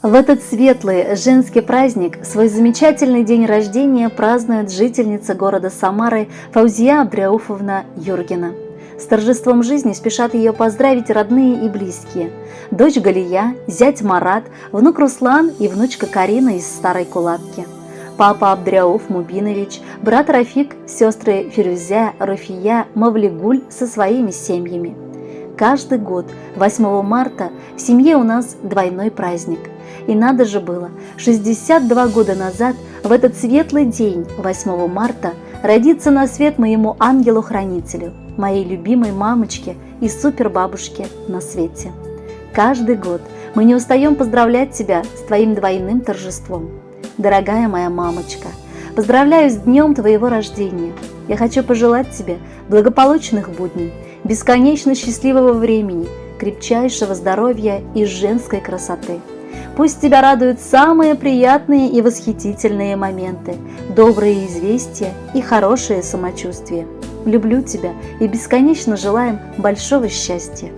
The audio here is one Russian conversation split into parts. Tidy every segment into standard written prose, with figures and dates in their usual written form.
В этот светлый женский праздник свой замечательный день рождения празднует жительница города Самары Фаузия Абдряуфовна Юргина. С торжеством жизни спешат ее поздравить родные и близкие. Дочь Галия, зять Марат, внук Руслан и внучка Карина из Старой Кулатки. Папа Абдряуф Мубинович, брат Рафик, сестры Фирюзя, Руфия, Мавлигуль со своими семьями. Каждый год 8 марта в семье у нас двойной праздник. И надо же было, 62 года назад, в этот светлый день, 8 марта, родиться на свет моему ангелу-хранителю, моей любимой мамочке и супербабушке на свете. Каждый год мы не устаем поздравлять тебя с твоим двойным торжеством. Дорогая моя мамочка, поздравляю с днем твоего рождения. Я хочу пожелать тебе благополучных будней, бесконечно счастливого времени, крепчайшего здоровья и женской красоты. Пусть тебя радуют самые приятные и восхитительные моменты, добрые известия и хорошее самочувствие. Люблю тебя и бесконечно желаем большого счастья.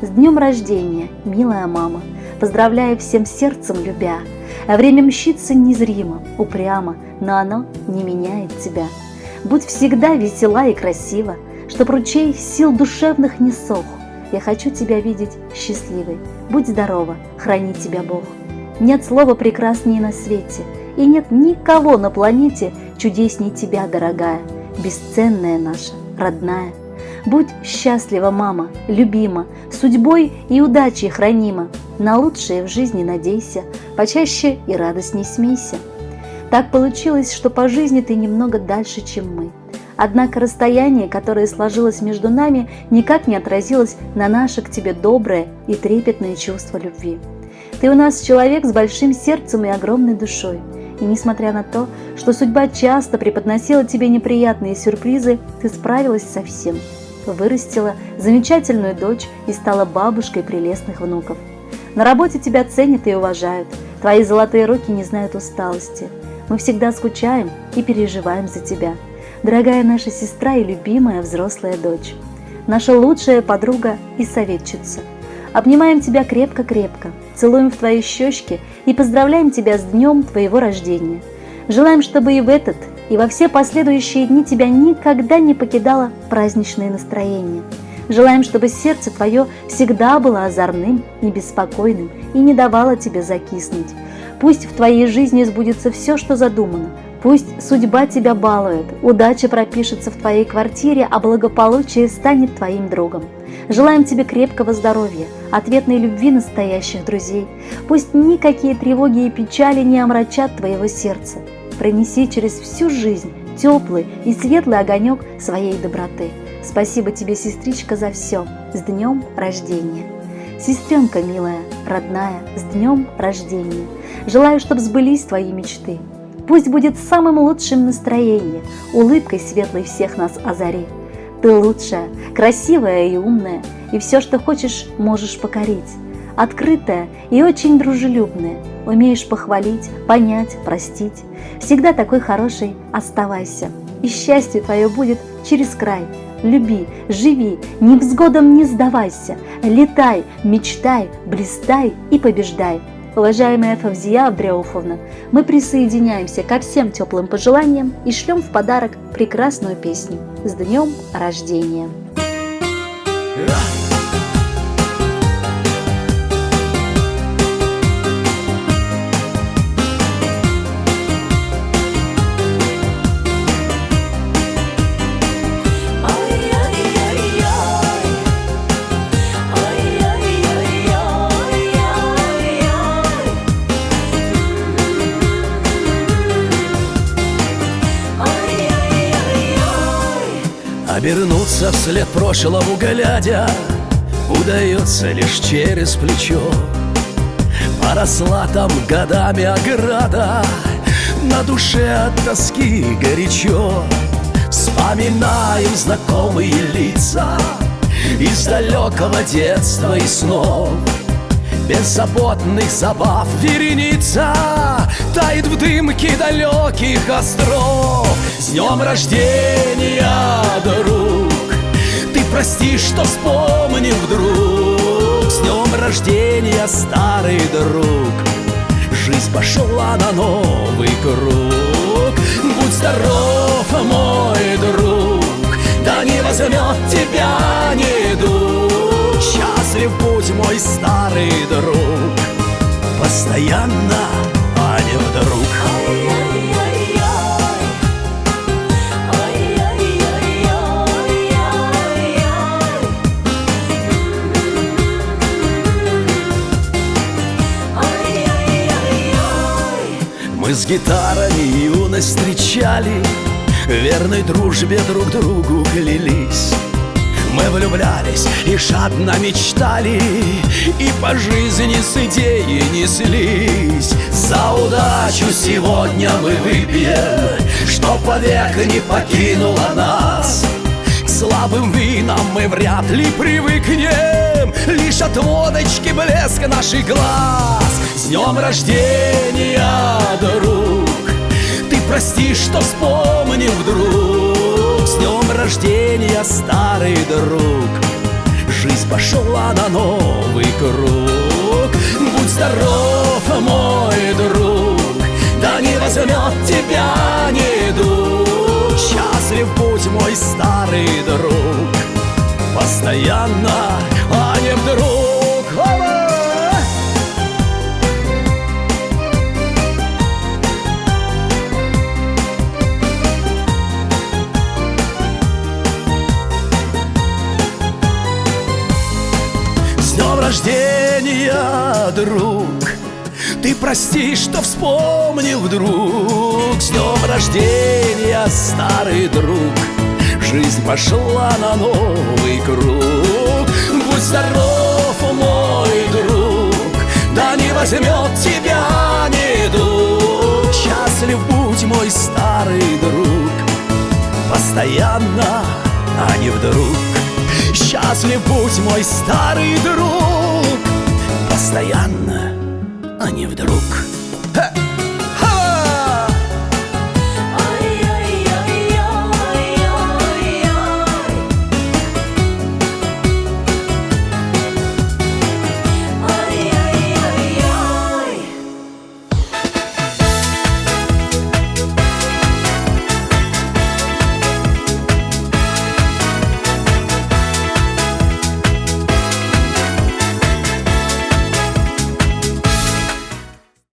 С днем рождения, милая мама! Поздравляю всем сердцем любя. А время мчится незримо, упрямо, но оно не меняет тебя. Будь всегда весела и красива, чтоб ручей сил душевных не сох. Я хочу тебя видеть счастливой. Будь здорова, храни тебя Бог. Нет слова прекраснее на свете, и нет никого на планете чудесней тебя, дорогая, бесценная наша, родная. Будь счастлива, мама, любима, судьбой и удачей хранима. На лучшее в жизни надейся, почаще и радостней смейся. Так получилось, что по жизни ты немного дальше, чем мы. Однако расстояние, которое сложилось между нами, никак не отразилось на наше к тебе доброе и трепетное чувство любви. Ты у нас человек с большим сердцем и огромной душой. И несмотря на то, что судьба часто преподносила тебе неприятные сюрпризы, ты справилась со всем. Вырастила замечательную дочь и стала бабушкой прелестных внуков. На работе тебя ценят и уважают. Твои золотые руки не знают усталости. Мы всегда скучаем и переживаем за тебя. Дорогая наша сестра и любимая взрослая дочь, наша лучшая подруга и советчица. Обнимаем тебя крепко-крепко, целуем в твои щечки и поздравляем тебя с днем твоего рождения. Желаем, чтобы и в этот, и во все последующие дни тебя никогда не покидало праздничное настроение. Желаем, чтобы сердце твое всегда было озорным и беспокойным и не давало тебе закиснуть. Пусть в твоей жизни сбудется все, что задумано. Пусть судьба тебя балует, удача пропишется в твоей квартире, а благополучие станет твоим другом. Желаем тебе крепкого здоровья, ответной любви настоящих друзей. Пусть никакие тревоги и печали не омрачат твоего сердца. Пронеси через всю жизнь теплый и светлый огонек своей доброты. Спасибо тебе, сестричка, за все. С днем рождения! Сестренка милая, родная, с днем рождения! Желаю, чтобы сбылись твои мечты. Пусть будет самым лучшим настроение, улыбкой светлой всех нас озари. Ты лучшая, красивая и умная, и все, что хочешь, можешь покорить. Открытая и очень дружелюбная, умеешь похвалить, понять, простить. Всегда такой хорошей оставайся, и счастье твое будет через край. Люби, живи, невзгодам не сдавайся, летай, мечтай, блистай и побеждай. Уважаемая Фавзия Абдряуфовна, мы присоединяемся ко всем теплым пожеланиям и шлем в подарок прекрасную песню с днем рождения. Обернуться вслед прошлому глядя удается лишь через плечо. Поросла там годами ограда, на душе от тоски горячо. Вспоминаем знакомые лица из далекого детства и снов. Беззаботных забав вереница тает в дымке далеких остров. С днем рождения, друг! Ты прости, что вспомнил вдруг. С днем рождения, старый друг! жизнь пошла на новый круг. Будь здоров, мой друг, да не возьмет тебя недуг. Счастлив будь, мой старый друг, постоянно, а не вдруг. Мы с гитарами юность встречали, верной дружбе друг другу клялись. Мы влюблялись и жадно мечтали, и по жизни с идеей неслись. За удачу сегодня мы выпьем, чтоб вовек не покинула нас. К слабым винам мы вряд ли привыкнем, лишь от водочки блеск наших глаз. С днем рождения, друг, ты прости, что вспомнил вдруг. С днем рождения, старый друг, жизнь пошла на новый круг. Будь здоров, мой друг, да не возьмет тебя недуг. Счастлив будь, мой старый друг, постоянно, а не вдруг. С днем рождения, друг, ты прости, что вспомнил вдруг. С днем рождения, старый друг, жизнь пошла на новый круг. Будь здоров, мой друг, да не возьмет тебя недуг. Счастлив будь, мой старый друг, постоянно, а не вдруг. Счастлив будь, мой старый друг, постоянно, а не вдруг. Ха!